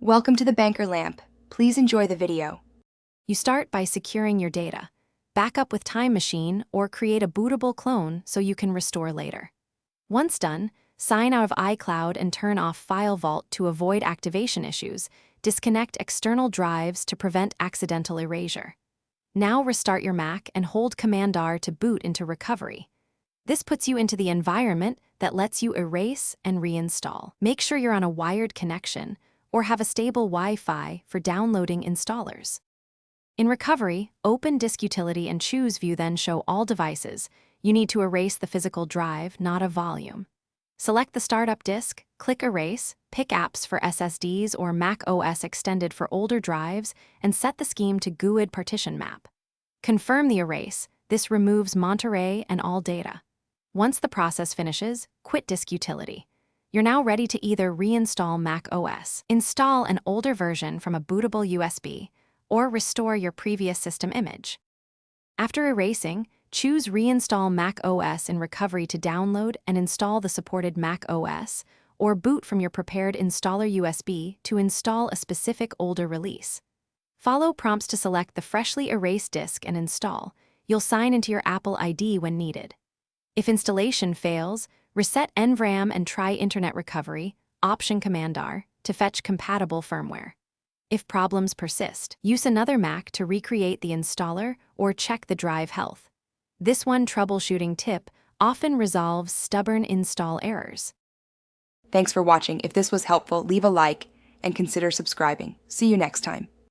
Welcome to the Banker Lamp. Please enjoy the video. You start by securing your data. Backup with Time Machine or create a bootable clone so you can restore later. Once done, sign out of iCloud and turn off File Vault to avoid activation issues. Disconnect external drives to prevent accidental erasure. Now restart your Mac and hold Command-R to boot into recovery. This puts you into the environment that lets you erase and reinstall. Make sure you're on a wired connection or have a stable Wi-Fi for downloading installers. In recovery, open Disk Utility and choose View, then show all devices. You need to erase the physical drive, not a volume. Select the startup disk, click Erase, pick apps for SSDs or Mac OS Extended for older drives, and set the scheme to GUID partition map. Confirm the erase. This removes Monterey and all data. Once the process finishes, quit Disk Utility. You're now ready to either reinstall Mac OS, install an older version from a bootable USB, or restore your previous system image. After erasing, choose Reinstall Mac OS in recovery to download and install the supported Mac OS, or boot from your prepared installer USB to install a specific older release. Follow prompts to select the freshly erased disk and install. You'll sign into your Apple ID when needed. If installation fails, reset NVRAM and try Internet Recovery, Option Command-R, to fetch compatible firmware. If problems persist, use another Mac to recreate the installer or check the drive health. This one troubleshooting tip often resolves stubborn install errors. Thanks for watching. If this was helpful, leave a like and consider subscribing. See you next time.